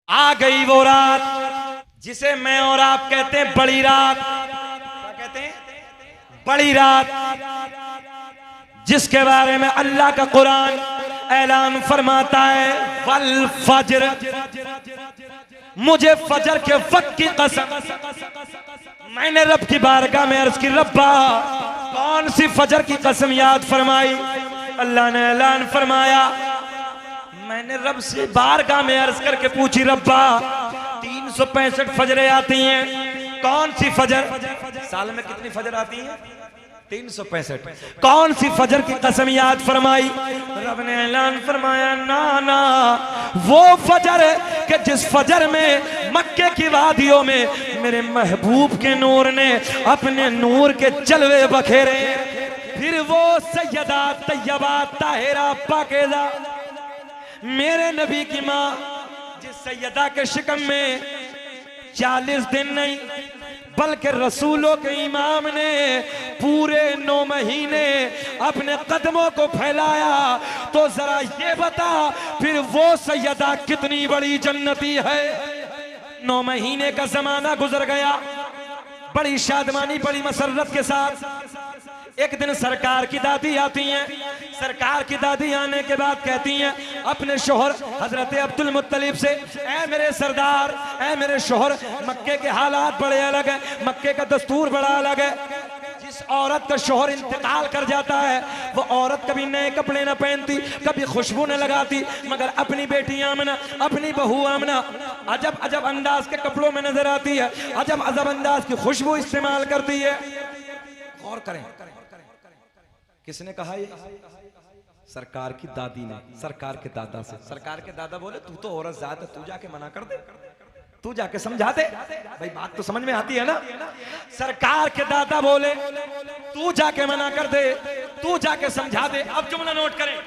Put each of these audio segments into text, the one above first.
आ गई वो रात जिसे मैं और आप कहते हैं बड़ी रात। क्या कहते हैं? बड़ी रात, जिसके बारे में अल्लाह का कुरान ऐलान फरमाता है, वल फज्र, मुझे फजर के वक्त की कसम। मैंने रब की बारगाह में अर्ज की, रब्बा कौन सी फजर की कसम याद फरमाई? अल्लाह ने ऐलान फरमाया, मैंने रब से बारगाह में अर्ज करके पूछी, रब्बा 365 फजरें आती हैं, कौन सी फजर? साल में कितनी फजर आती हैं? 365। कौन सी फजर की कसम याद फरमाई? रब ने ऐलान फरमाया, ना ना, वो फजर कि जिस फजर में मक्के की वादियों में मेरे महबूब के नूर ने अपने नूर के जलवे बखेरे। फिर वो सैयदा तैयबा ताहिरा पाकीज़ा मेरे नबी की माँ, जिस सैयदा के शिकम में 40 दिन नहीं बल्कि रसूलों के इमाम ने पूरे 9 महीने अपने कदमों को फैलाया। तो जरा ये बता, फिर वो सैयदा कितनी बड़ी जन्नती है। 9 महीने का जमाना गुजर गया बड़ी शादमानी बड़ी मसरत के साथ। एक दिन सरकार की दादी आती हैं। सरकार की दादी आने के बाद कहती हैं अपने शोहर हजरत अब्दुल मुत्तलिब से, ऐ मेरे सरदार, ऐ मेरे शोहर, मक्के के हालात बड़े अलग है, मक्के का दस्तूर बड़ा अलग है। जिस औरत का शोहर इंतकाल कर जाता है वो औरत कभी नए कपड़े न पहनती, कभी खुशबू न लगाती, मगर अपनी बेटी आमना, अपनी बहू आमना अजब अजब अंदाज के कपड़ों में नजर आती है, अजब अजब अंदाज की खुशबू इस्तेमाल करती है। गौर करें, किसने कहा ये? सरकार की दादी ने, सरकार के दादा से। सरकार के दादा बोले, तू तो औरत जात है, तू जाके मना कर दे, तू जाके समझा दे। भाई बात तो समझ में आती है ना। सरकार के दादा बोले, तू जाके मना कर दे, तू जाके समझा दे। अब जुमला नोट करें।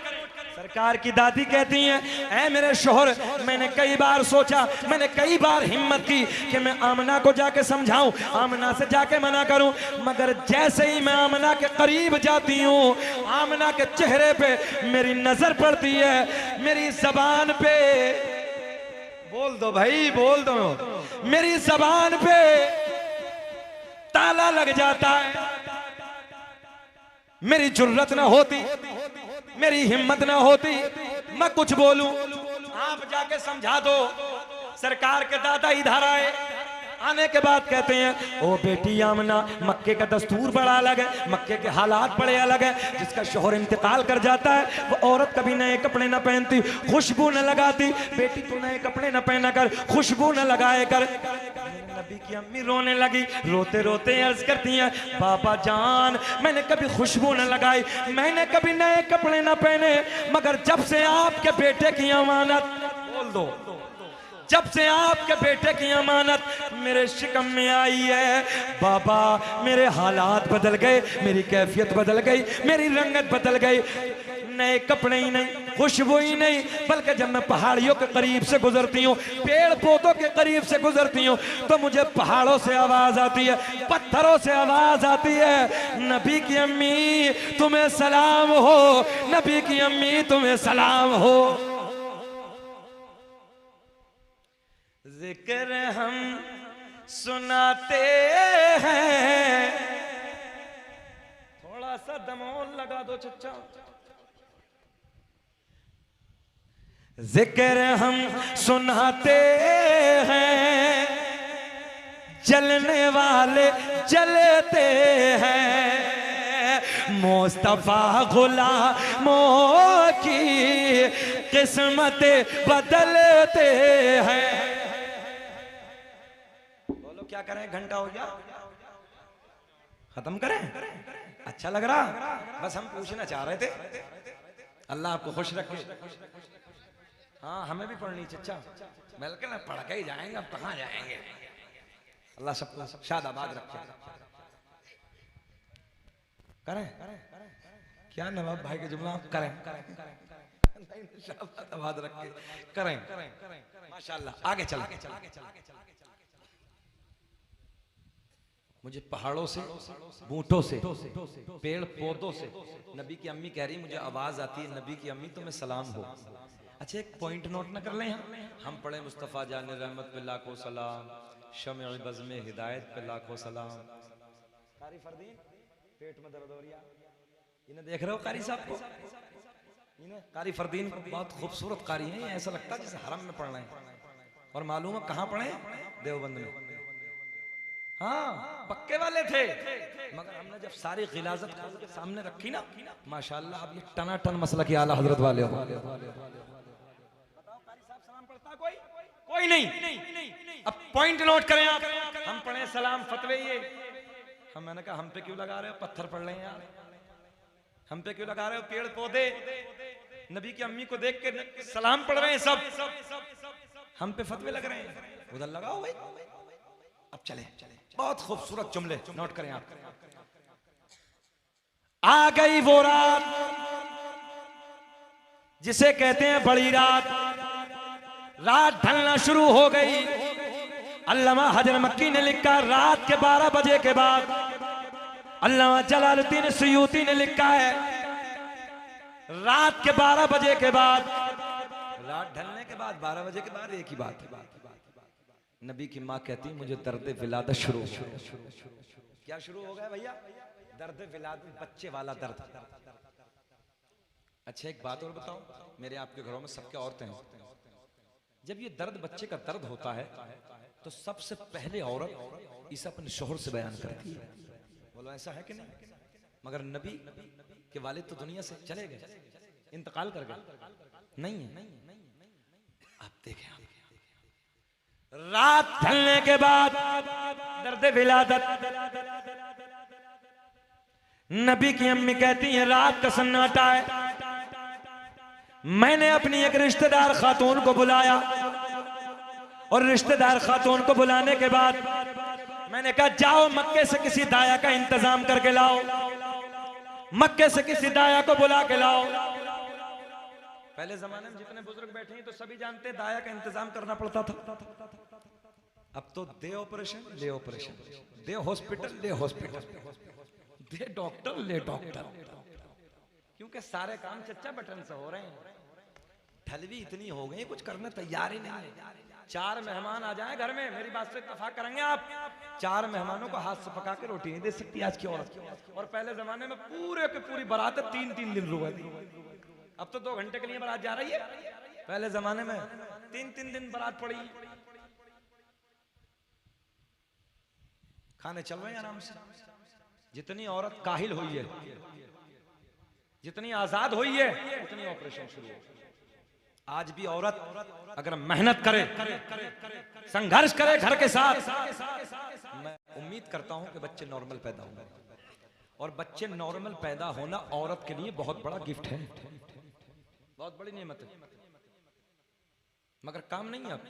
सरकार की दादी कहती हैं, ऐ मेरे शोहर, मैंने कई बार सोचा, मैंने कई बार हिम्मत की कि मैं आमना को जाके समझाऊं, आमना से जाके मना करूं, मगर जैसे ही मैं आमना के करीब जाती हूं, आमना के चेहरे पे मेरी नजर पड़ती है, मेरी जबान पे, बोल दो भाई बोल दो, मेरी जबान पे ताला लग जाता है। मेरी जुर्रत ना होती, मेरी हिम्मत ना होती मैं कुछ बोलूं, आप जाके समझा दो। सरकार के दादा इधर आए, आने के बाद कहते हैं, ओ बेटी आमना, मक्के का दस्तूर बड़ा अलग है, मक्के के हालात बड़े अलग है। जिसका शोहर इंतकाल कर जाता है वो औरत कभी नए कपड़े न पहनती, खुशबू न लगाती। बेटी तू नए कपड़े न पहना कर, खुशबू न लगाए कर। नबी की अम्मी रोने लगी, रोते रोते अर्ज करती हैं, बाबा जान, मैंने कभी खुशबू न लगाई, मैंने कभी नए कपड़े न पहने, मगर जब से आपके बेटे की अमानत, बोल दो, जब से आपके बेटे की अमानत मेरे शिकम में आई है बाबा, मेरे हालात बदल गए, मेरी कैफियत बदल गई, मेरी रंगत बदल गई। नए कपड़े ही नहीं, खुशबू ही नहीं, बल्कि जब मैं पहाड़ियों के करीब से गुजरती हूँ, पेड़ पौधों के करीब से गुजरती हूँ, तो मुझे पहाड़ों से आवाज आती है, पत्थरों से आवाज आती है, नबी की अम्मी तुम्हें सलाम हो, नबी की अम्मी तुम्हें सलाम हो। जिक्र हम सुनाते हैं, थोड़ा सा दमोल लगा दो चच्चा। जिक्र हम सुनाते हैं, जलने वाले जलते हैं, मुस्तफा गुलामों की किस्मत बदलते हैं। बोलो क्या करें, घंटा हो गया, खत्म करें? अच्छा लग रहा? बस हम पूछना चाह रहे थे। अल्लाह आपको खुश रखे। हाँ हमें भी पढ़नी चच्चा, बल्कि ना पढ़ के ही जाएंगे, अब कहाँ जाएंगे। अल्लाह सबको शादाबाद रखे। करें क्या नवाब भाई के जुमला करें, शादाबाद रखे करें, माशाल्लाह। आगे चला, मुझे पहाड़ों से, बूटों से, पेड़ पौधों से, नबी की अम्मी कह रही मुझे आवाज आती है, नबी की अम्मी तुम्हें सलाम हो। अच्छा एक पॉइंट नोट ना कर लें हम पढ़े मुस्तफ़ा जान रहमत पे लाखों सलाम, शम्अ बज़्म हिदायत पे लाखों सलाम। कारी फरदीन पेट में दर्द हो रहा, इन्हें देख रहे हो कारी साहब को? इन्हें कारी फरदीन बहुत खूबसूरत कारी हैं, ऐसा लगता है जैसे हरम में पढ़ रहे हैं। और मालूम है कहाँ पढ़े? देवबंद में। हाँ पक्के वाले थे, मगर हमने जब सारी गिलाजत खोल के सामने रखी ना, माशाल्लाह अब ये टनाटन मसला की आला हजरत वाले हो। कोई नहीं। अब पॉइंट नोट करें आप, हम पढ़े सलाम फतवे ये, हम मैंने कहा हम पे क्यों लगा रहे हो? पत्थर पड़ रहे हैं यार, हम पे क्यों लगा रहे हो? पेड़ पौधे नबी की अम्मी को देख के सलाम पढ़ रहे हैं सब, हम पे फतवे लग रहे हैं, उधर लगाओ भाई। अब चले बहुत खूबसूरत जुमले नोट करें आप। आ गई वो रात जिसे कहते हैं बड़ी रात, रात ढलना शुरू हो गई। अल्लामा हजर मक्की ने लिखा रात के 12 बजे के बाद, अल्लामा जलालुद्दीन सुयूती ने लिखा है रात के 12 बजे के बाद, रात ढलने के बाद 12 बजे के बाद एक ही बात है, नबी की माँ कहती मुझे दर्द विलादत शुरू हो गया। क्या शुरू हो गया भैया? दर्द विलादत, बच्चे वाला दर्द। अच्छा एक बात और बताओ, मेरे आपके घरों में सबके औरतें हैं, जब ये दर्द बच्चे का दर्द होता है तो सबसे पहले औरत इसे अपने शोहर से बयान करती है। बोलो ऐसा है कि नहीं? मगर नबी के वालिद तो दुनिया से चले गए, इंतकाल कर गए, नहीं है। आप देखें रात ढलने के बाद दर्द विलादत, नबी की अम्मी कहती है रात का सन्नाटा है। मैंने अपनी एक रिश्तेदार खातून को बुलाया और रिश्तेदार खातून को बुलाने के बाद मैंने कहा जाओ मक्के से किसी दाया का इंतजाम करके लाओ, मक्के से किसी दाया को बुला के लाओ। पहले जमाने में जितने बुजुर्ग बैठे हैं तो सभी जानते हैं दाया का इंतजाम करना पड़ता था। अब तो दे ऑपरेशन ले ऑपरेशन, दे हॉस्पिटल ले हॉस्पिटल, दे डॉक्टर ले डॉक्टर, क्योंकि सारे काम चच्चा बटन से हो रहे हैं। ठलवी इतनी हो गई कुछ करने तैयार ही नहीं है। 4 मेहमान आ जाएं घर में, मेरी बात से इत्तेफाक करेंगे आप, 4 मेहमानों को हाथ से पका के रोटी नहीं दे सकती आज की औरत। और पहले जमाने में पूरे की पूरी बारात 3-3 दिन रुकी थी, अब तो 2 घंटे के लिए बारात जा रही है, पहले जमाने में 3-3 दिन बारात पड़ी। खाने चल रहे हैं आराम से। जितनी औरत काहिल हुई है, जितनी आजाद हुई है, उतनी ऑपरेशन शुरू हो। आज भी औरत अगर मेहनत करे, संघर्ष करे घर के साथ, मैं उम्मीद करता हूं कि बच्चे नॉर्मल पैदा होंगे। और बच्चे नॉर्मल पैदा होना औरत के लिए बहुत बड़ा गिफ्ट है, बहुत बड़ी नेमत है। मगर काम नहीं है, अब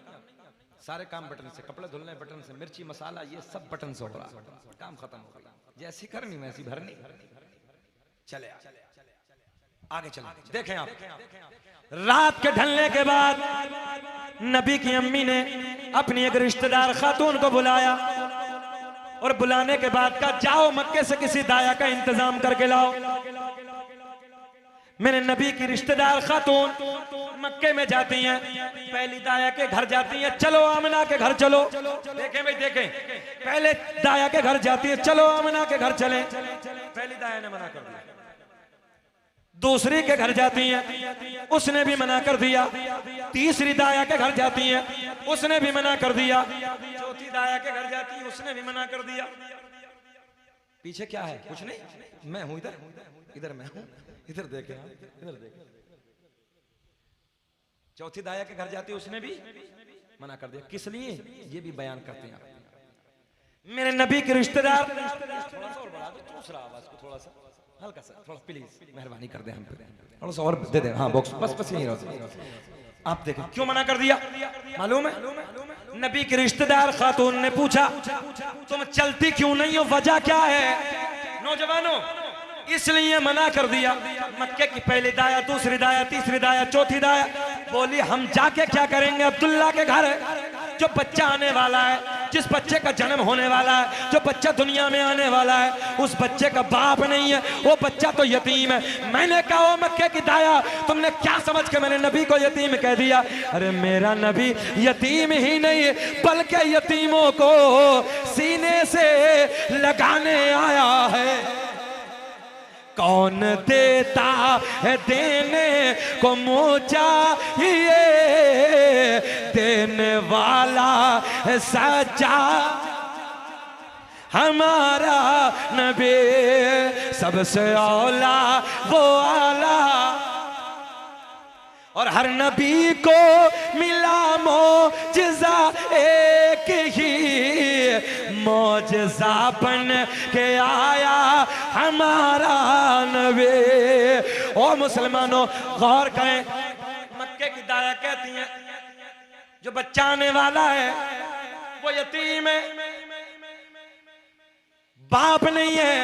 सारे काम बटन से, कपड़े धुलने बटन से, मिर्ची मसाला ये सब बटन से हो रहा, काम खत्म हो गया। जैसी करनी वैसी भरनी। चले आगे चले, देखें आप रात के ढलने के बाद नबी की अम्मी ने अपनी एक रिश्तेदार खातून को बुलाया और बुलाने के बाद कहा जाओ मक्के से किसी दाया का इंतजाम करके लाओ। मेरे नबी की रिश्तेदार खातून मक्के में जाती हैं, पहली दाया के घर जाती हैं, चलो आमना के घर चलो। देखें भाई देखें, पहले दाया के घर जाती है, चलो आमना के घर चले, पहली दाया ने मना कर दिया। दूसरी के घर जाती हैं, उसने भी मना कर दिया। तीसरी दाया के घर जाती हैं, उसने भी मना कर दिया। चौथी दाया के घर जाती है, उसने भी मना कर दिया। पीछे क्या है? कुछ नहीं, मैं हूं इधर, इधर मैं हूं, इधर देखें, इधर देखें। चौथी दाया के घर जाती है, उसने भी मना कर दिया। किस लिए? ये भी बयान करते हैं मेरे नबी के रिश्तेदार। थोड़ा सा और बढ़ा दो, दूसरा आवाज को थोड़ा सा हल्का सा, थोड़ा प्लीज मेहरबानी कर दे, हम पे थोड़ा सा और दे दे। हाँ बॉक्स बस यही रहो। आप देखें क्यों मना कर दिया, मालूम है? नबी के रिश्तेदार खातून ने पूछा तुम चलती क्यों नहीं हो, वजह क्या है? नौजवानों इसलिए मना कर दिया। मक्के की पहली दाया, दूसरी दाया, तीसरी दाया, चौथी दाया बोली हम जाके क्या करेंगे, अब्दुल्ला के घर जो बच्चा आने वाला है, जिस बच्चे का जन्म होने वाला है, जो बच्चा दुनिया में आने वाला है, उस बच्चे का बाप नहीं है, वो बच्चा तो यतीम है। मैंने कहा ओ मक्के की दाया, तुमने क्या समझ के मैंने नबी को यतीम कह दिया? अरे मेरा नबी यतीम ही नहीं बल्कि यतीमों को सीने से लगाने आया है। कौन देता है देने को मुँह चाहिए, देने वाला है सच्चा हमारा नबी, सबसे औला वो आला। और हर नबी को मिला मौजज़ा एक ही, मौजज़ा बन के आया हमारा नबी। ओ मुसलमानों गौर करें, मक्के की दाया कहती हैं जो बच्चा आने वाला है वो यतीम है, बाप नहीं है।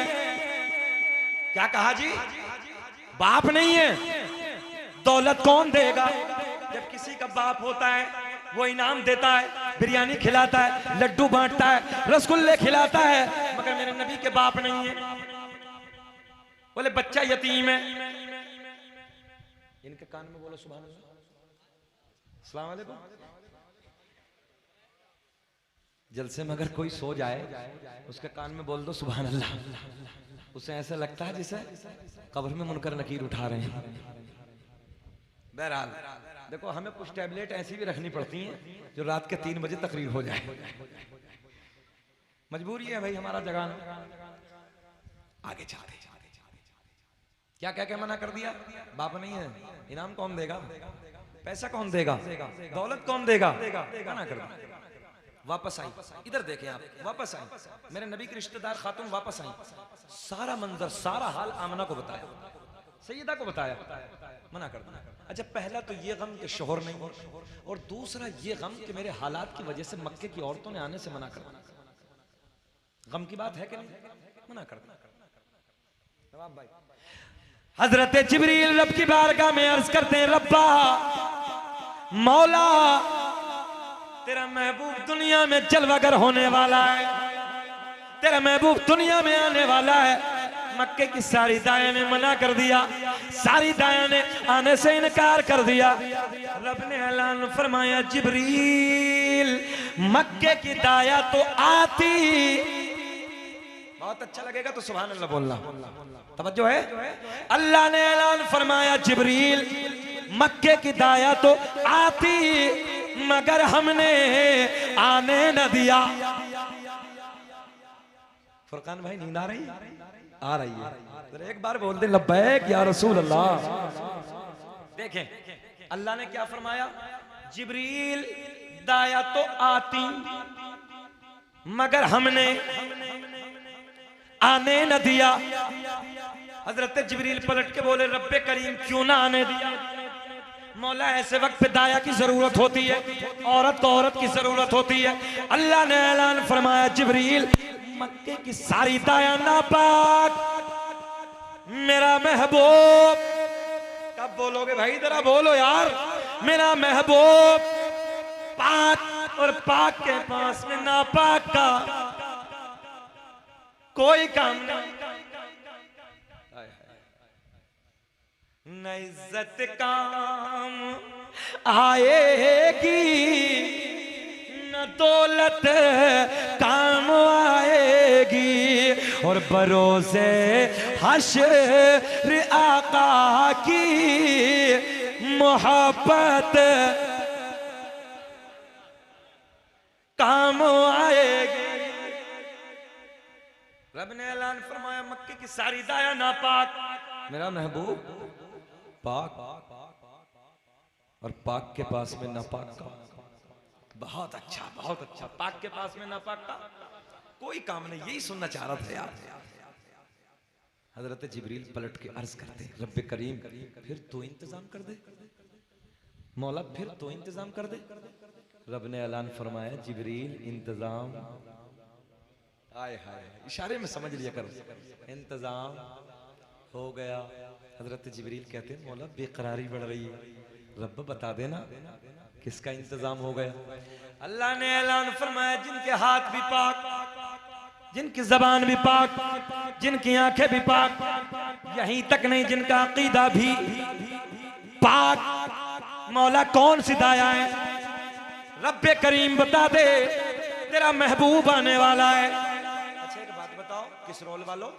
क्या कहा जी? बाप नहीं है। दौलत कौन देगा? जब किसी का बाप होता है वो इनाम देता है, बिरयानी खिलाता है, लड्डू बांटता है, रसगुल्ले खिलाता है, मगर मेरे नबी के बाप नहीं है। बोले बच्चा यतीम है। इनके कान में बोलो सुभान अल्लाह, अस्सलाम वालेकुम। जलसे में अगर कोई सो जाए उसके कान में बोल दो सुभान अल्लाह, उसे ऐसा लगता है जैसे कब्र में मुनकर नकीर उठा रहे हैं। बहरहाल देखो, हमें कुछ टैबलेट ऐसी भी रखनी पड़ती हैं जो रात के 3 बजे तकरीर हो जाए, मजबूरी है भाई हमारा जगाना। आगे चलते क्या क्या क्या मना कर दिया? बाप नहीं है, इनाम कौन देगा, पैसा कौन देगा, दौलत कौन देगा, मना कर दिया। वापस आई, इधर देखें आप, वापस आई मेरे नबी की रिश्तेदार खातून वापस आई, सारा मंजर सारा हाल आमना को बताया, सैयदा को बताया, मना कर दिया। अच्छा, पहला तो ये गम कि शोहर नहीं, और दूसरा ये गम कि मेरे हालात की वजह से मक्के की औरतों ने आने से मना कर दिया। गम की बात है कि नहीं? मना कर दिया। हजरत जिब्रील रब की बारगाह में अर्ज करते हैं, रब्बा मौला तेरा महबूब दुनिया में जलवागर होने वाला है, तेरा महबूब दुनिया में आने वाला है। मक्के की सारी दाया ने मना कर दिया, सारी दाया ने आने से इनकार कर दिया। रब ने ऐलान फरमाया, जिब्रील मक्के की दाया तो आती, बहुत अच्छा लगेगा तो सुभान अल्लाह बोलना, तवज्जो है। अल्लाह ने ऐलान फरमाया, जिब्रील मक्के की दाया तो आती मगर हमने आने न दिया। फुरकान भाई नींद आ रही? आ रही है तो एक बार बोल दे लब्बैक या रसूल अल्लाह। देखें अल्लाह ने क्या फरमाया, जिब्रील दाया तो आती मगर हमने आने न दिया। हजरत जिब्रील पलट के बोले, रब्बे करीम क्यों ना आने दिया? मौला ऐसे वक्त पे दाया की जरूरत होती है, औरत को औरत की जरूरत होती है। अल्लाह ने ऐलान फरमाया, जिब्रील मक्के की सारी दाया नापाक, मेरा महबूब। कब बोलोगे भाई? जरा बोलो यार। मेरा महबूब पाक, और पाक के पास में नापाक का कोई काम नहीं। न इज्जत काम आएगी, न दौलत काम आएगी, और बरोज़े हश्र आका की मोहब्बत काम आएगी। रब ने ऐलान फरमाया, मक्के की सारी दाया नापाक, मेरा महबूब पाक, और पाक के पास में नापाक का बहुत अच्छा, बहुत अच्छा। पाक के पास में नापाक का कोई काम नहीं। यही सुनना चाह रहा था यार। हजरत जिब्रील पलट के अर्ज करते, रब्बे करीम फिर तो इंतजाम कर दे, मौला फिर तो इंतजाम कर दे। रब ने ऐलान फरमाया, जिब्रील इंतजाम, आए हाय इशारे में समझ लिया करो, इंतजाम हो गया। हजरत जिब्रील कहते हैं, मौला बेकरारी बढ़ रही है, रब बता देना किसका इंतजाम हो गया। अल्लाह ने ऐलान फरमाया जिनके हाथ भी पाक, जिनकी जबान भी पाक, जिनकी आंखें भी पाक, यहीं तक नहीं जिनका अकीदा भी पाक। मौला कौन सी दाया है? रब्बे करीम बता दे तेरा महबूब आने वाला है। अच्छा एक बात बताओ, किस रोल वालों,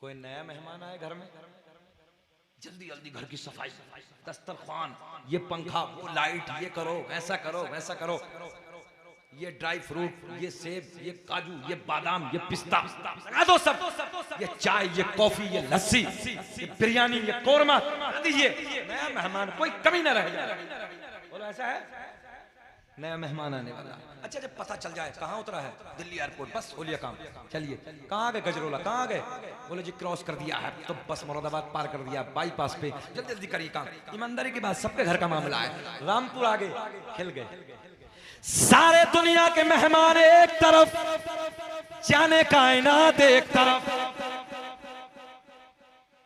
कोई नया मेहमान आए घर में, जल्दी जल्दी घर की सफाई, दस्तरखान, ये पंखा, वो लाइट, ये करो, वैसा करो, वैसा करो, ये ड्राई फ्रूट, ये सेब, ये काजू, ये बादाम, ये पिस्ता लगा दो सब, ये चाय, ये कॉफी, ये लस्सी, ये बिरयानी, ये कोरमा दीजिए। नया मेहमान कोई कमी ना रह जाए। बोलो ऐसा है, नया मेहमान आने वाला। अच्छा जब पता चल जाए कहाँ उतरा है, दिल्ली एयरपोर्ट, बस हो लिया काम, चलिए कहाँ गए गजरोला, कहाँ गए, बोले जी क्रॉस कर दिया है, तो बस मुरादाबाद पार कर दिया, बाईपास पे, जल्दी जल्दी करिए काम। ईमानदारी की बात, सबके घर का मामला है। रामपुर आगे खिल गए, सारे दुनिया के मेहमान एक तरफ, जाने कायनात एक तरफ।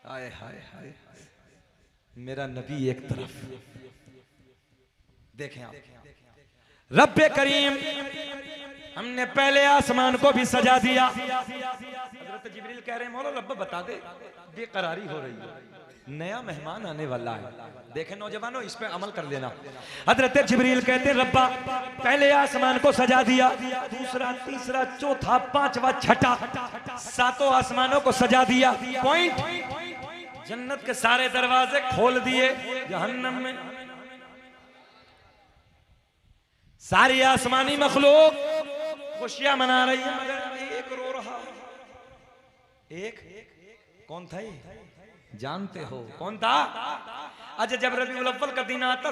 हाय हाय हाय, मेरा नबी एक तरफ। देखें आप, रब्बे करीम हमने पहले आसमान को भी सजा दिया। हज़रत जिब्रील कह रहे हैं मौला रब्बे बता दे, बेकरारी हो रही है, नया मेहमान आने वाला है। देखें नौजवानों, इस पे अमल कर लेना। हज़रत जिब्रील कहते हैं रब्बा पहले आसमान को सजा दिया, दूसरा, तीसरा, चौथा, पांचवा, छठा, सातों आसमानों को सजा दिया। पॉइंट, जन्नत के सारे दरवाजे खोल दिए, जहन्नम में सारी आसमानी मखलूक खुशियां मना रही है, मगर एक रो रहा। एक कौन था ये, जानते हो कौन था? अच्छा जब रबीउल अव्वल का दिन आता,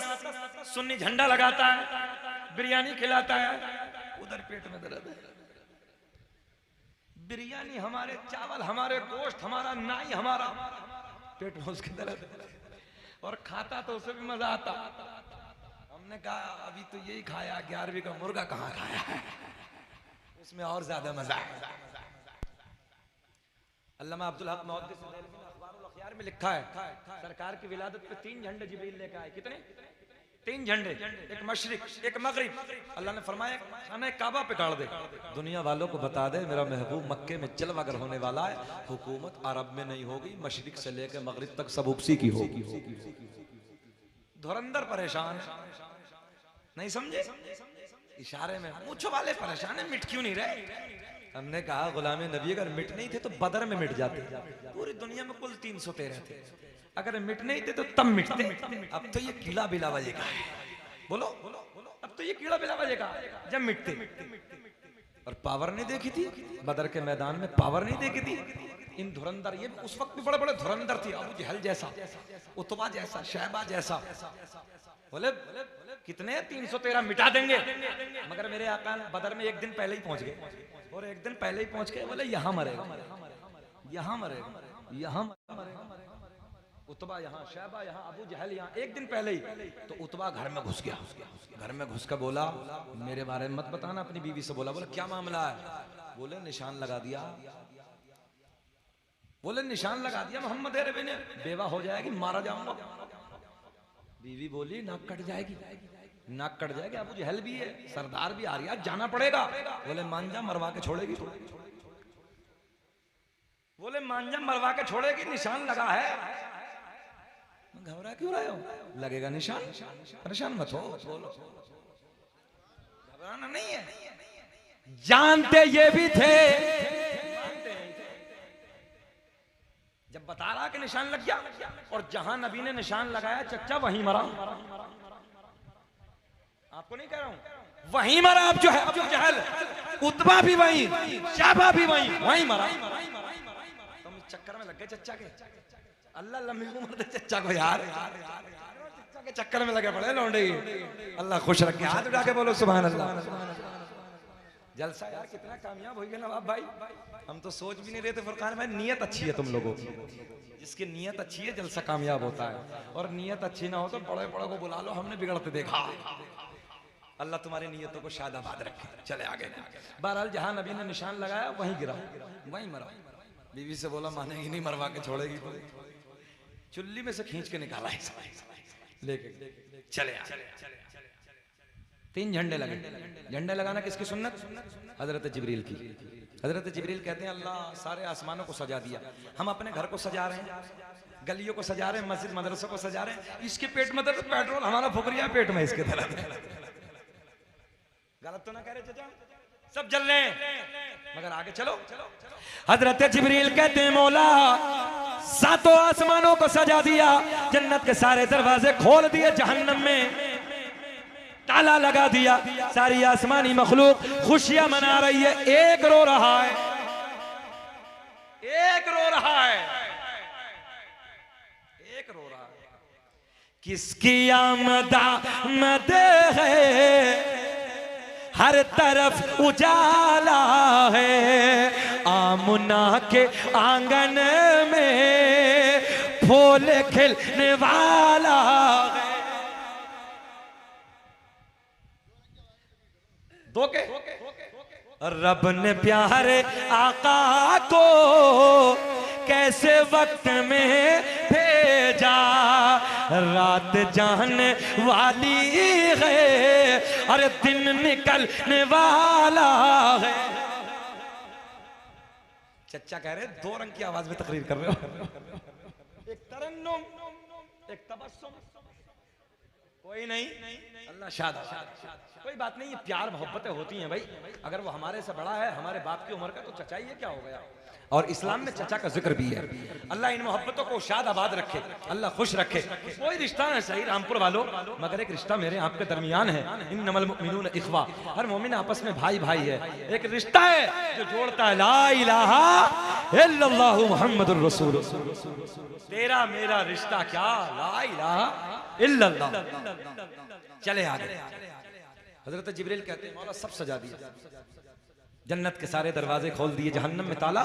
सुन्नी झंडा लगाता है, बिरयानी खिलाता है, उधर पेट में दर्द है। बिरयानी हमारे, चावल हमारे, गोश्त हमारा, नाई हमारा, पेट में उसके दर्द, और खाता तो उसे भी मजा आता। हमने कहा अभी तो यही खाया, 11वीं का मुर्गा कहाँ खाया है, उसमें और ज्यादा मजा है। अल्लामा अब्दुल हक मुहद्दिस अखबारुल अखयार में लिखा है, सरकार की विलादत पे 3 झंडे जिब्रील लेकर आए। कितने? 3 झंडे, एक मशरिक, एक मगरिब। अल्लाह ने फरमाया खाने काबा पे गाड़ दे, दुनिया वालों को बता दे मेरा महबूब मक्के में जलवागर होने वाला है, हुकूमत अरब में नहीं होगी, मशरिक से लेकर मगरिब तक सब उसी की होगी। धुरंधर परेशान नहीं समझे, इशारे में मूंछों वाले परेशान है, मिट क्यों नहीं रहे? हमने कहा गुलाम नबी अगर मिट नहीं थे तो बदर में मिट जाते। पूरी दुनिया में कुल 313 थे, अगर मिट नहीं थे तो तब मिटते। अब तो ये कीड़ा बिला बजेगा, बोलो अब तो ये कीड़ा बिला बजेगा जब मिटते। और पावर नहीं देखी थी बदर के मैदान में, पावर नहीं देखी थी इन धुरंधर, ये उस वक्त भी बड़े बड़े धुरंधर थे, अबू जहल जैसा, उतबा जैसा, शैबा जैसा। बोले कितने 313 मिटा देंगे, मगर मेरे आका बदर में एक दिन पहले ही पहुंच गए, और एक दिन पहले ही पहुंच गए। बोले यहाँ मरेगा, यहाँ मरेगा, यहाँ मरेगा, उतबा यहाँ, शैबा यहाँ, अबू जहल यहाँ, एक दिन पहले ही। तो उतबा घर में घुस गया, घर में घुस कर बोला मेरे बारे में मत बताना, अपनी बीवी से बोला। बोले क्या मामला है? बोले निशान लगा दिया, बोले निशान लगा दिया मोहम्मद अरबी ने, बेवा हो जाएगी, मारा जाऊंगा। बीवी बोली नाक कट जाएगी, नाक कट जाएगी, अबू जहल भी है, सरदार भी आ रही है, जाना पड़ेगा। बोले मांझा मरवा के छोड़ेगी, बोले मांझा मरवा के छोड़ेगी, निशान लगा है। घबरा क्यों रहे हो? लगेगा निशान, परेशान मत हो, बोलो घबराना नहीं है। जानते ये भी थे, जब बता रहा कि निशान लग गया, और जहां नबी ने निशान लगाया चच्चा वहीं मरा। आपको नहीं कह रहा हूं, वहीं मरा। अब जो है अबू जहल, उतबा भी वहीं, शैबा भी वहीं मरा। तुम चक्कर में लग गए चच्चा के, अल्लाह लंबी उम्र दे चच्चा को यार, चच्चा के चक्कर में लगे पड़े लौंडे। अल्लाह खुश रखे, हाथ उठा के बोलो सुभान अल्लाह। जलसा यार, कितना कामयाब हो गया नवाब भाई, हम तो सोच भी नहीं रहे थे। फुरकान भाई नियत अच्छी है तुम लोगों की, जिसकी नियत अच्छी है जलसा कामयाब होता है, और नियत अच्छी ना हो तो बड़े बड़े को बुला लो, हमने बिगड़ते देखा। अल्लाह तुम्हारी नियतों को शादाबाद रखे। चले आगे। बहरहाल जहां नबी ने निशान लगाया वहीं गिरा, वहीं मरा। बीवी से बोला मानेगी नहीं, मरवा के छोड़ेगी। चुल्ली में से खींच के निकाला लेके चले। 3 झंडे लगे। झंडे लगाना किसकी सुन्नत? हजरत जिब्रील की। हजरत जिब्रील कहते हैं अल्लाह सारे आसमानों को सजा दिया, हम अपने घर को सजा रहे हैं, गलियों को सजा रहे हैं, मस्जिद मदरसों को सजा रहे हैं, इसके पेट में तो पेट्रोल, हमारा फुकरिया पेट में इसके तरह। गलत तो ना कह रहे चाचा? सब जल रहे हैं मगर आगे चलो। हजरत जिब्रील कहते हैं मौला 7 आसमानों को सजा दिया, जन्नत के सारे दरवाजे खोल दिए, जहन्नम में ताला लगा दिया, सारी आसमानी मखलूक खुशियां मना रही है, एक रो रहा है, एक रो रहा है, एक रो रहा है। किसकी आमद है, हर तरफ उजाला है, आमुना के आंगन में फूल खिलने वाला है। धोखे रब ने प्यारे आका को कैसे वक्त में भेजा, रात जाने वाली है, अरे दिन निकलने वाला है। चच्चा कह रहे 2 रंग की आवाज में तकरीर कर रहे हो, एक तरन्नुम, एक तबस्सुम। कोई नहीं, अल्लाह शाद। कोई बात नहीं, ये प्यार मोहब्बतें होती हैं भाई। अगर वो हमारे से बड़ा है, हमारे बाप की उम्र का, तो चचा ही क्या हो गया। और इस्लाम में चचा का जिक्र भी है। अल्लाह इन मोहब्बतों को शाद आबाद रखे, अल्लाह खुश रखे। कोई रिश्ता है सही रामपुर वालों, मगर एक रिश्ता मेरे आपके दरमियान है। इन्नमल मुमिनून इख्वा, हर मोमिन आपस में भाई भाई है। एक रिश्ता है जो जोड़ता है, ला इलाहा इल्लल्लाहु मुहम्मदुर रसूलुल्लाह। तेरा मेरा रिश्ता क्या, ला इलाहा इल्लल्लाह। चले आगे। हजरत जिब्रील कहते हैं मौला सब सजा दिया, जन्नत के सारे दरवाजे खोल दिए, जहन्नम में ताला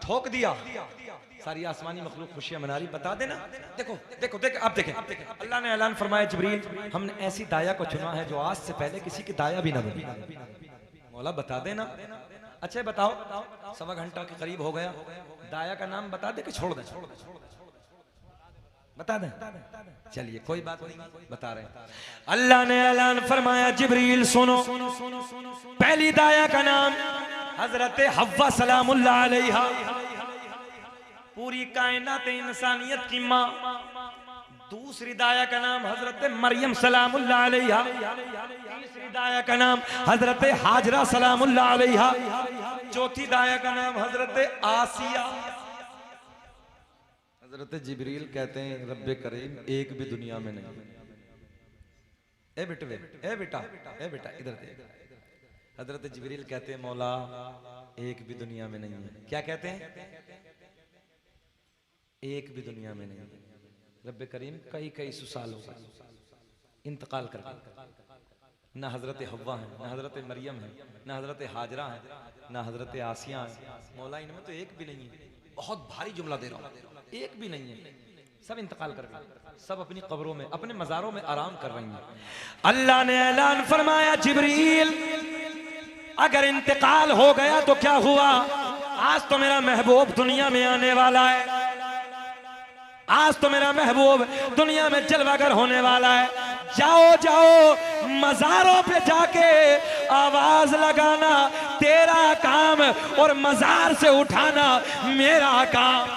ठोक दिया, सारी आसमानी मखलूक खुशियां मना रही। बता देना, देखो देखो देखो, अब देखें अल्लाह ने ऐलान फरमाया जिब्रील हमने ऐसी दाया को चुना है जो आज से पहले किसी की दाया भी ना बनी। मौला बता देना। अच्छा बताओ, 1.25 घंटा के करीब हो गया, दाया का नाम बता दे कि छोड़ दे? बता दें? चलिए कोई बात नहीं, बता रहे हैं। अल्लाह ने ऐलान फरमाया जिब्रील सुनो, पहली दाया का नाम हजरत हव्वा सलामुल्लाह अलैहा, पूरी कायनात इंसानियत की माँ। दूसरी दाया का नाम हजरत मरियम सलामुल्लाह अलैहा। तीसरी दाया का नाम हजरत हाजरा सलामुल्लाह अलैहा। चौथी दाया का नाम हजरत आसिया। हजरत जिब्रील कहते हैं रब्बे करीम एक भी दुनिया में नहीं। ए बेटा इधर देख। हजरत जिब्रील कहते हैं मौला एक भी दुनिया में नहीं है। क्या कहते हैं? एक भी दुनिया में नहीं है। रब्बे करीम कई सौ साल हो गए इंतकाल कर गए, ना हजरत हव्वा है, ना हजरत मरियम है, ना हजरत हाजरा है, ना हजरत आसिया है। मौला इनमें तो एक भी नहीं है। बहुत भारी जुमला दे रहा हूं, एक भी नहीं है। सब इंतकाल कर गए, सब अपनी कब्रों में, अपने मज़ारों में आराम कर रही हैं। अल्लाह ने ऐलान फरमाया जिब्रील अगर इंतकाल हो गया तो क्या हुआ, आज तो मेरा महबूब दुनिया में आने वाला है, आज तो मेरा महबूब दुनिया में जलवागर होने वाला है। जाओ मज़ारों पे जाके आवाज लगाना तेरा काम, और मज़ार से उठाना मेरा काम।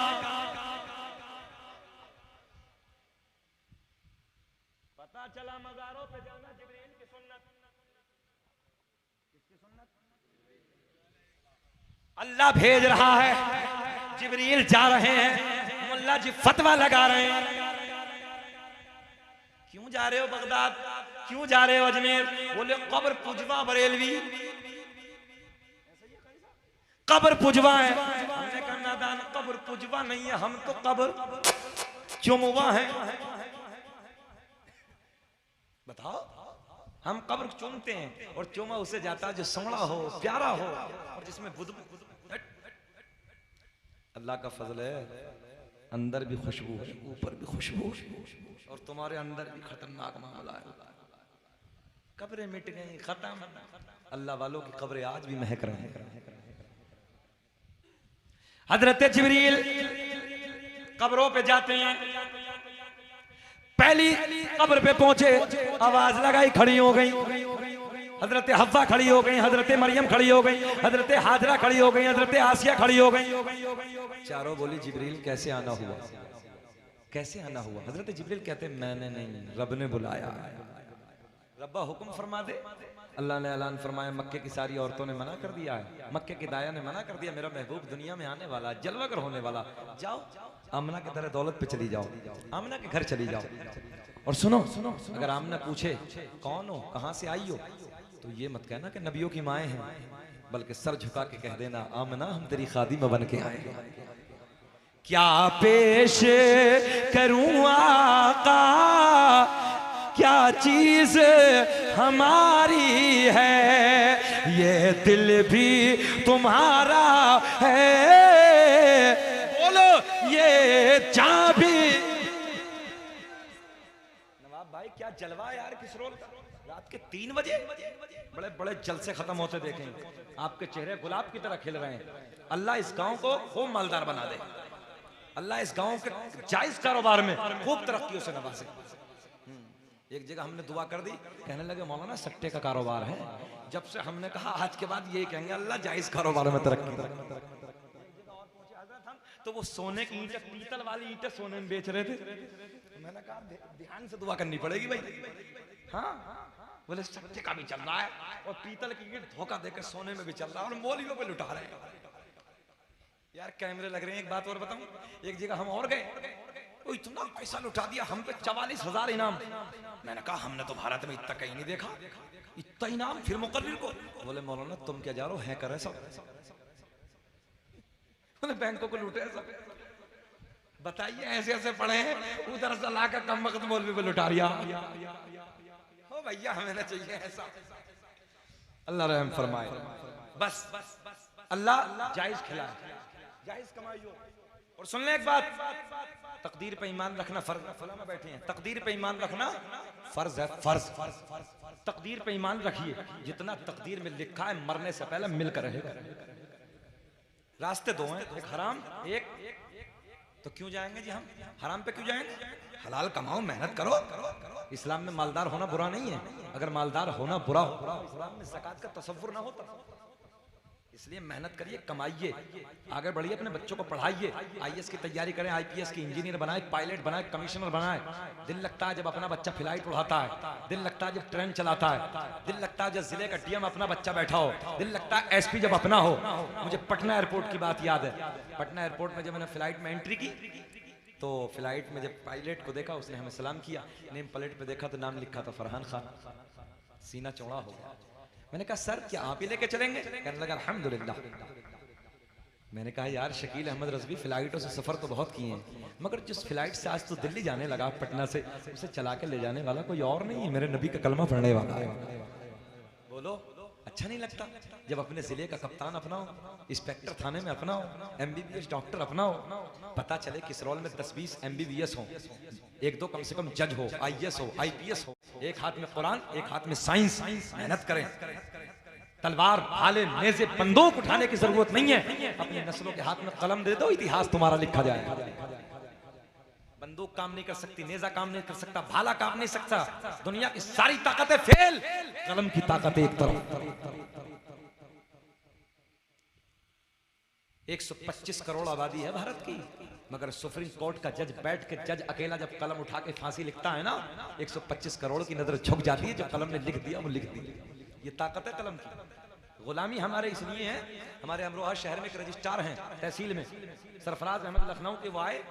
पता चला मज़ारों पे जाना जिब्रील की सुन्नत। किसकी सुन्नत? अल्लाह भेज रहा है, जिब्रील जा रहे हैं, मुल्ला जी फतवा लगा रहे हैं। क्यों जा रहे हो बगदाद, क्यों जा रहे हो अजमेर? बोले कब्र पुजवा बरेलवी, कब्र पुजवा है। हमने कहा नादान कब्र पुजवा नहीं है, हम तो कब्र चुमवा है। बताओ, हम कब्र चुमते हैं और चुमा उसे जाता जो सोना हो, प्यारा हो, और जिसमें बुद्ध। अल्लाह का फजल है, अंदर भी खुशबू है, ऊपर भी खुशबू, और तुम्हारे अंदर भी खतरनाक मामला है। कब्रें मिट गई, खत्म। अल्लाह वालों की कब्रें आज भी महक रहे हैं। हजरत जिब्रील कब्रों पे जाते हैं, पहली कब्र पे पहुंचे, आवाज लगाई, खड़ी हो गई। हजरत हव्वा खड़ी हो गई, हजरत मरियम खड़ी हो गई, हजरत हाजरा खड़ी हो गई, हजरत आसिया खड़ी हो गई। चारों बोली जिब्रील कैसे आना हुआ, कैसे आना हुआ? हजरत जिब्रील कहते मैंने नहीं, रब ने बुलाया। रब्बा हुक्म फरमा दे। अल्लाह ने ऐलान फरमाया, मक्के की सारी औरतों ने मना कर दिया है, मक्के की दाया ने मना कर दिया, मेरा महबूब दुनिया में आने वाला, जलवागर होने वाला, जाओ आमना की तरह दौलत पे चली जाओ, आमना के घर चली जाओ। और सुनो सुनो, अगर आमना पूछे कौन हो, कहां से आई हो, तो ये मत कहना कि नबियों की माएँ हैं, बल्कि सर झुका के कह देना आमना हम तेरी खादिम बन के आए। क्या पेश करूं आका, क्या चीज हमारी है, ये दिल भी तुम्हारा है, बोलो ये चाबी। नवाब भाई क्या जलवा यार किस रोल का, रात के 3 बजे बड़े बड़े जलसे खत्म होते देखें, आपके चेहरे गुलाब की तरह खिल रहे हैं। अल्लाह इस गांव को खूब मालदार बना दे, अल्लाह इस गांव के जायज कारोबार में खूब तरक्कियों से नवाजे। एक जगह हमने दुआ कर दी, कहने लगे मौलाना सट्टे का कारोबार है। जब से हमने कहा आज के बाद यही कहेंगे अल्लाह जायज कारोबार में तरक्की। तो वो सोने की ईंटें, पीतल वाली ईंटें सोने में बेच रहे थे। मैंने कहा ध्यान से दुआ करनी पड़ेगी भाई। हाँ बोले सट्टे का भी चल रहा है और पीतल की ईंट धोखा देकर सोने में भी चल रहा है और मौलवियों पे लुटा रहे हैं। यार कैमरे लग रहे हैं। एक बात और बताऊं, एक जगह हम और गए, तो इतना पैसा लुटा दिया हम पे, 44,000 इनाम। मैंने कहा हमने तो भारत में इतना कहीं नहीं देखा, इतना इनाम। फिर मुकर्रिर को बोले मौलाना तुम क्या जा रहे हो, है करे सब, बैंकों को लूटे सब। बताइए ऐसे ऐसे पड़े हैं, उधर से लाकर कम वक्त मौलवी पे लुटा रिया। हो भैया हमें ना चाहिए ऐसा। अल्लाह रहम फरमाए। बस अल्लाह जायज खिलाए, जायज कमाइयो। और सुन ले एक बात, तकदीर पे ईमान रखना फर्ज। फलाना बैठे हैं, तकदीर पे ईमान रखना फर्ज है, फर्ज। तकदीर पे ईमान रखिए, जितना तकदीर में लिखा है मरने से पहले मिलकर रहेगा। रास्ते दो हैं, एक हराम, एक तो क्यों जाएंगे जी हम हराम पे, क्यों जाएंगे? हलाल कमाओ, मेहनत करो। इस्लाम में मालदार होना बुरा नहीं है, अगर मालदार होना बुरा हो इस्लाम में ज़कात का तसव्वुर ना होता। इसलिए मेहनत करिए, कमाइए, आगे बढ़िए, अपने बच्चों को पढ़ाइए, IAS की तैयारी करें, IPS की इंजीनियर बनाए, पायलट बनाए, कमिश्नर बनाए। दिल लगता है जब अपना बच्चा फ्लाइट उड़ाता है, दिल लगता है जब ट्रेन चलाता है, दिल लगता है जब जिले का DM अपना बच्चा बैठा हो, दिल लगता है SP जब अपना हो। मुझे पटना एयरपोर्ट की बात याद है। पटना एयरपोर्ट में जब मैंने फ्लाइट में एंट्री की, तो फ्लाइट में जब पायलट को देखा, उसने हमें सलाम किया, नेम प्लेट पे देखा तो नाम लिखा था फरहान खान। सीना चौड़ा हो गया। मैंने कहा सर क्या आप ही लेके चलेंगे? कहने लगा अल्हम्दुलिल्लाह। मैंने कहा यार शकील अहमद रज़वी फ्लाइटों से सफर तो बहुत किए हैं, मगर जिस फ्लाइट से आज तो दिल्ली जाने लगा पटना से, उसे चला के ले जाने वाला कोई और नहीं है, मेरे नबी का कलमा पढ़ने वाला है। बोलो अच्छा नहीं लगता जब अपने जिले का कप्तान अपना हो, इंस्पेक्टर थाने में अपना हो, MBBS डॉक्टर अपना हो, पता चले किस रोल में 10-20 MBBS हो, 1-2 कम से कम जज हो, IAS हो, IPS हो, एक हाथ में कुरान एक हाथ में साइंस। मेहनत करें, तलवार भाले नेज़े बंदूक उठाने की जरूरत नहीं है, अपनी नस्लों के हाथ में कलम दे दो, इतिहास तुम्हारा लिखा जाएगा। बंदूक काम नहीं कर सकती, नेजा काम नहीं कर सकता, भाला काम नहीं सकता, दुनिया की सारी ताकतें फेल, कलम की ताकत एक तरफ। 125 करोड़ आबादी है भारत की, मगर सुप्रीम कोर्ट का जज बैठ के, जज अकेला जब कलम उठा के फांसी लिखता है ना, 125 करोड़ की नजर झुक जाती है, जो कलम ने लिख दिया वो लिख दिया। ये ताकत है कलम की। गुलामी हमारे इसलिए है, हमारे अमरोहा शहर में एक रजिस्ट्रार हैं तहसील में, सरफराज अहमद लखनऊ के, वो आए,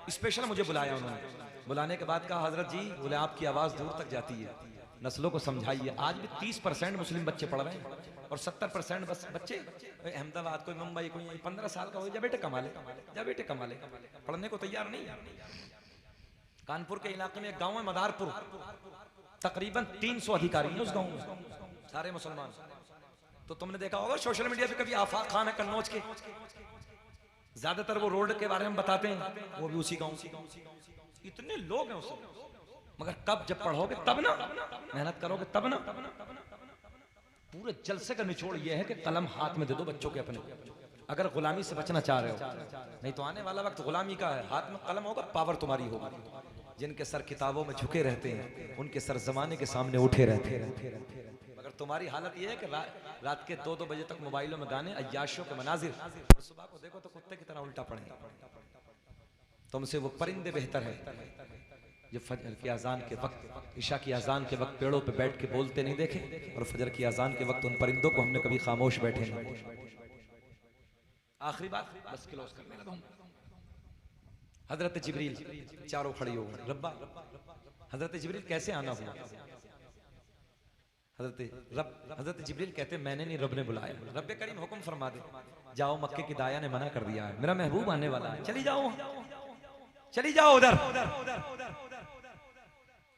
स्पेशल मुझे बुलाया उन्होंने। बुलाने के बाद कहा हजरत जी, बोले आपकी आवाज़ दूर तक जाती है, नस्लों को समझाइए। आज भी 30% मुस्लिम बच्चे पढ़ रहे हैं और 70% बस बच्चे अहमदाबाद, कोई मुंबई, कोई 15 साल का हो, जा बेटे कमा ले, जा बेटे कमा ले, पढ़ने को तैयार नहीं। कानपुर के इलाके में एक गाँव है मदारपुर, तकरीबन 300 अधिकारी हैं उस गाँव में, सारे मुसलमान। तो तुमने देखा होगा सोशल मीडिया पे कभी आफाक खान है कन्नौज के, ज्यादातर वो रोड के बारे में बताते हैं, वो भी उसी गाँव से। इतने लोग हैं उसमें, मगर कब जब पढ़ोगे तब ना, मेहनत करोगे तब ना। पूरे जलसे का निचोड़ ये है कि कलम हाथ में दे दो बच्चों के अपने, अगर गुलामी से बचना चाह रहे हो। नहीं तो आने वाला वक्त गुलामी का है, हाथ में कलम होगा, पावर तुम्हारी होगी। जिनके सर किताबों में झुके रहते हैं, उनके सर जमाने के सामने उठे रहते हैं। मगर तुम्हारी हालत ये है कि रात के 2-2 बजे तक मोबाइलों में गाने, अय्याशों के मनाजिर, और सुबह को देखो तो कुत्ते की तरह उल्टा पड़े। तुमसे वो परिंदे बेहतर है जो फजर की अजान के वक्त, ईशा की अजान के वक्त पेड़ों पे बैठ के बोलते नहीं देखे, और फजर की अजान के वक्त उन परिंदों को हमने कभी खामोश बैठे नहीं। आखिरी बात बस क्लोज करने लगा हूं। हजरत जिब्रील चारों खड़ी हो गए। रब्बा, हजरत जिब्रील कैसे आना हुआ? हजरत जिब्रील कहते मैंने नहीं, रब ने बुलाया। रब करीम हुक्म फरमा दे, जाओ, मक्के की दाया ने मना कर दिया है, मेरा महबूब आने वाला है, चली जाओ, चली जाओ उधर।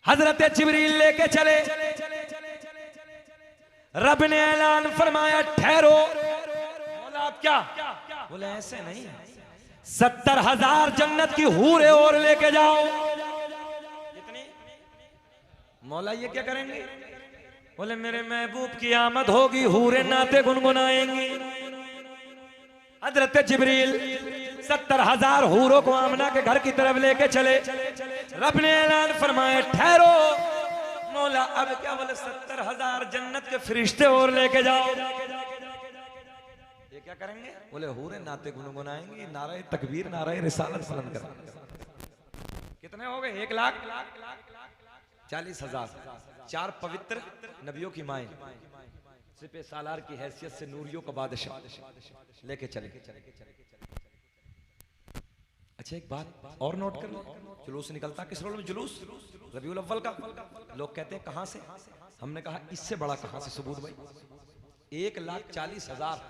हजरत जिब्रील लेके चले। रब ने ऐलान फरमाया, ठहरो। बोला आप क्या? बोले ऐसे नहीं, 70,000 जन्नत की हूरें और लेके जाओ। कितनी? मौला ये क्या करेंगे? बोले मेरे महबूब की आमद होगी, हूरें नाते गुनगुनाएंगी। हजरत जिब्रील 70,000 हूरों को आमना के घर की तरफ लेके चले। रब ने ऐलान फरमाया, ठहरो। मौला अब क्या? बोले 70,000 जन्नत के फरिश्ते और लेके जाओ। ये क्या करेंगे? बोले हूरें नाते गुनगुनाएंगी, नारे तकबीर, नारे रिसालत बुलंद करेंगे। कितने हो गए? 1,40,000। 4 पवित्र नबियों की माएं, सिपे सालार की हैसियत से नूरियों का बादशाह लेके चले। अच्छा एक बात और नोट कर लो, जुलूस निकलता किस रोल में? जुलूस रबीउल अव्वल का। लोग कहते हैं कहां से? हमने कहा इससे बड़ा कहां से सबूत भाई? 1,40,000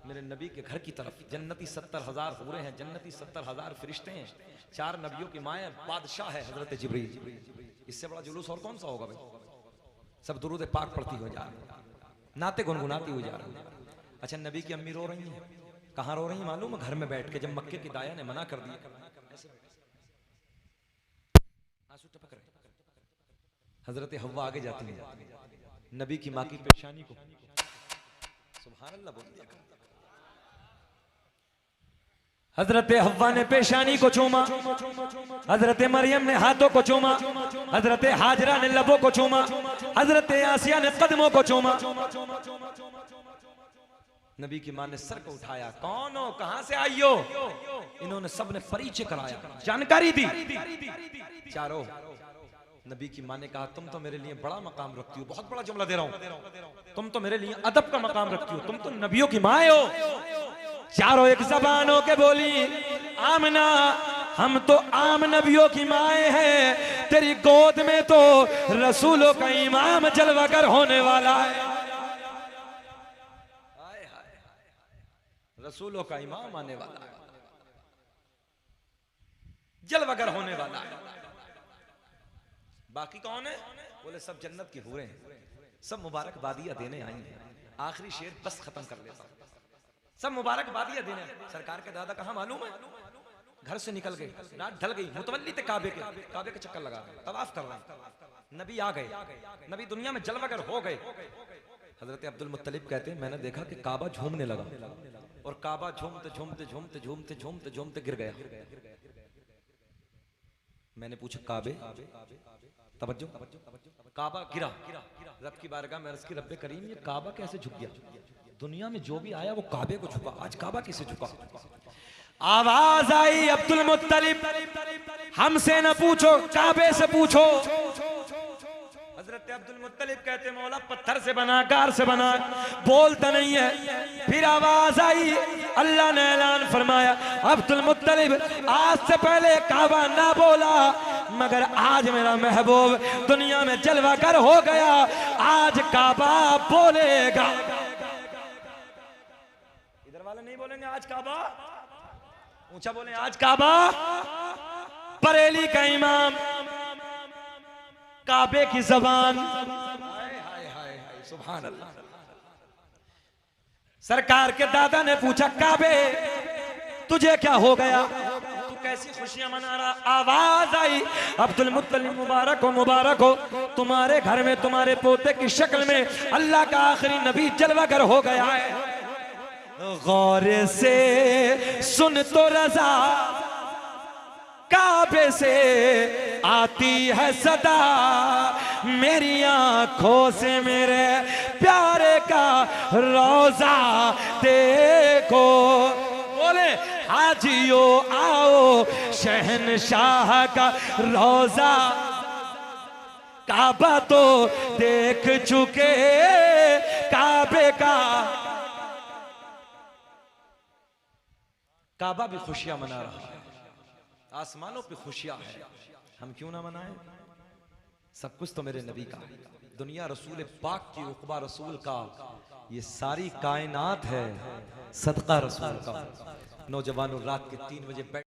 मेरे नबी के घर की तरफ, जन्नती 70,000 हूरें हैं, जन्नती 70,000 फरिश्ते हैं, 4 नबियों की माएं, बादशाह है हजरत जिब्रील। इससे बड़ा जुलूस और कौन सा होगा भाई? सब दुरूद पाक पढ़ती हो जा रही, नाते गुनगुनाती हो जा रही। अच्छा नबी की अम्मी रो रही हैं। कहां रो रही हैं मालूम है? घर में बैठ के, जब मक्के की दाया ने मना कर दिया, आंसू टपक रहे। हजरत हव्वा आगे जाती है, नबी की माँ की पेशानी को सुभान अल्लाह बोल दिया। हजरत हव्वा ने पेशानी को चूमा, हजरत मरियम ने हाथों को चूमा, हजरत हाजरा ने लबों को चूमा, हजरत आसिया ने कदमों को चूमा। नबी की मां ने सर को उठाया, कौन हो, कहां से आई हो? इन्होंने सब ने परिचय कराया, जानकारी दी। चारों नबी की मां ने कहा, तुम तो मेरे लिए बड़ा मकाम रखती हो। बहुत बड़ा जुमला दे रहा हूं, तुम तो मेरे लिए अदब का मकाम रखती हो, तुम तो नबियों की मां हो। चारों एक जबान होके बोली, आमना हम तो आम नबियों की माएँ हैं, तेरी गोद में तो रसूलों का इमाम जलवागर होने वाला है। रसूलों का इमाम आने वाला है, जलवागर होने वाला है। बाकी कौन है? बोले सब जन्नत की हूरें हैं, सब मुबारकबादियां देने आई हैं। आखिरी शेर बस खत्म कर लेता हूं। सब मुबारकबादियां देने। सरकार के दादा कहां मालूम है? घर से निकल गए, रात ढल गई, मुतवल्ली थे काबे के चक्कर लगा रहे, तवाफ कर रहे हैं। नबी आ गए, नबी दुनिया में जलवागर हो गए। हजरत अब्दुल मुत्तलिब कहते हैं, मैंने देखा कि काबा झूमने लगा, और काबा झूमते झूमते झूमते झूमते झूमते झूमते गिर गया। मैंने पूछा काबे, तवज्जो, काबा गिरा। रब की बारगाह में अर्ज़ की, रब्बे करीम ये काबा कैसे झुक गया? दुनिया में जो भी आया वो काबे को झुका, आज काबा किसे झुका? आवाज आई, अब्दुल मुत्तलिब हमसे न पूछो, काबे से पूछो। हजरत अब्दुल मुत्तलिब कहते, मौला पत्थर से बना, कार से बना, बोलता नहीं है। फिर आवाज आई, अल्लाह ने ऐलान फरमाया, अब्दुल मुत्तलिब आज से पहले काबा ना बोला, मगर आज मेरा महबूब दुनिया में जलवागर हो गया, आज काबा बोलेगा। इधर वाले नहीं बोलेंगे आज काबा, ऊंचा बोले आज काबा। बरेली का इमाम, काबे की जबान, हाय हाय हाय सुभान अल्लाह। सरकार के दादा ने पूछा, काबे तुझे क्या हो गया, तू कैसी खुशियां मना रहा? आवाज आई, अब्दुल मुत्तलिब मुबारक हो, मुबारक हो, तुम्हारे घर में तुम्हारे पोते की शक्ल में अल्लाह का आखिरी नबी जलवागर हो गया है। गौर से सुन तो रजा, काबे से आती है सदा, मेरी आंखों से मेरे का रोजा देखो, बोले हाजियो आओ शहनशाह का रोजा, काबा तो देख चुके काबे का, काबा भी खुशियां मना रहा है, आसमानों पे खुशियां है, हम क्यों ना मनाएं? सब कुछ तो मेरे नबी का है, दुनिया रसूल पाक की, उक़बा रसूल का, ये सारी कायनात है सदका रसूल का। नौजवानों रात के 3 बजे बैठ